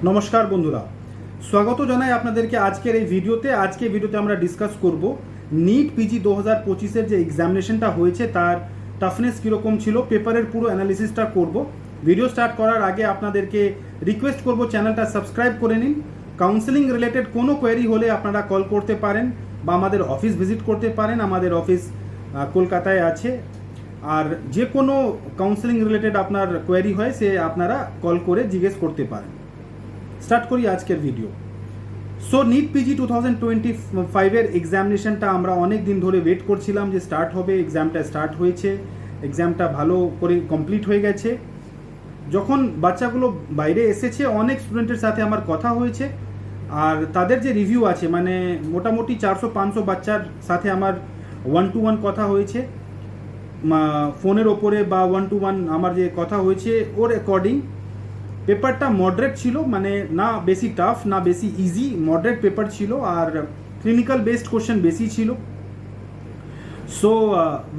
নমস্কার বন্ধুরা, স্বাগত জানাই আপনাদেরকে আজকের এই ভিডিওতে। ভিডিওতে আমরা ডিসকাস করব নিট পিজি 2025-এর যে এক্সামিনেশনটা হয়েছে তার টাফনেস কীরকম ছিল, পেপারের পুরো অ্যানালিসিসটা করব। ভিডিও স্টার্ট করার আগে আপনাদেরকে রিকোয়েস্ট করব চ্যানেলটা সাবস্ক্রাইব করে নিন। কাউন্সেলিং রিলেটেড কোনো কোয়েরি হলে আপনারা কল করতে পারেন বা আমাদের অফিস ভিজিট করতে পারেন। আমাদের অফিস কলকাতায় আছে। আর যে কোনো কাউন্সেলিং রিলেটেড আপনার কোয়েরি হয় সে আপনারা কল করে জিজ্ঞেস করতে পারেন। স্টার্ট করি আজকের ভিডিও। সো নিট পিজি 2025-এর এক্সামিনেশনটা আমরা অনেক দিন ধরে ওয়েট করছিলাম যে স্টার্ট হবে। এক্সামটা স্টার্ট হয়েছে, এক্সামটা ভালো করে কমপ্লিট হয়ে গেছে। যখন বাচ্চাগুলো বাইরে এসেছে, অনেক স্টুডেন্টের সাথে আমার কথা হয়েছে আর তাদের যে রিভিউ আছে, মানে মোটামুটি 400-500 বাচ্চার সাথে আমার 1-to-1 কথা হয়েছে ফোনের ওপরে, বা 1-to-1 আমার যে কথা হয়েছে ওর অ্যাকর্ডিং পেপারটা মডারেট ছিল, মানে না বেশি টাফ না বেশি ইজি, মডারেট পেপার ছিল আর ক্লিনিক্যাল বেসড কোশ্চেন বেশি ছিল। সো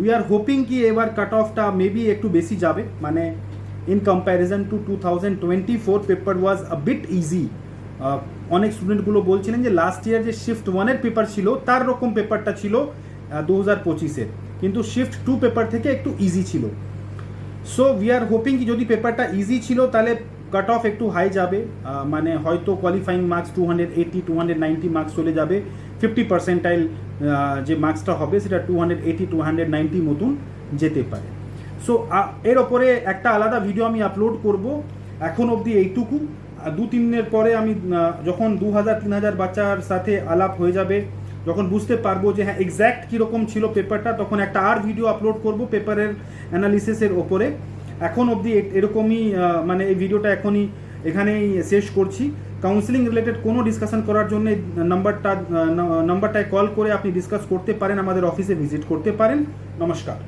উই আর হোপিং কি এবার কাট অফটা মেবি একটু বেশি যাবে, মানে in comparison to 2024 paper was a bit easy. অনেক স্টুডেন্টগুলো বলছিলেন যে লাস্ট ইয়ার যে শিফট 1-এর পেপার ছিল তার রকম পেপারটা ছিল 2025-এর, কিন্তু শিফট 2 পেপার থেকে একটু ইজি ছিল। সো উই আর হোপিং কি যদি পেপারটা ইজি ছিল তাহলে কাট অফ একটু হাই যাবে, মানে হয়তো কোয়ালিফাইং মার্কস 280-290 মার্কস চলে যাবে। 50% যে মার্কসটা হবে সেটা 280-290 মতন যেতে পারে। সো এর ওপরে একটা আলাদা ভিডিও আমি আপলোড করব। এখন অবধি এইটুকু। 2-3 দিনের পরে আমি যখন 2000-3000 বাচ্চার সাথে আলাপ হয়ে যাবে, যখন বুঝতে পারবো যে হ্যাঁ এক্স্যাক্ট কীরকম ছিল পেপারটা, তখন একটা আর ভিডিও আপলোড করব পেপারের অ্যানালিসিসের ওপরে। এখন অবধি এরকমই, মানে এই ভিডিওটা এখানেই শেষ করছি। কাউন্সেলিং রিলেটেড কোনো ডিসকাশন করার জন্য নাম্বারটায় কল করে আপনি ডিসকাস করতে পারেন, আমাদের অফিসে ভিজিট করতে পারেন। নমস্কার।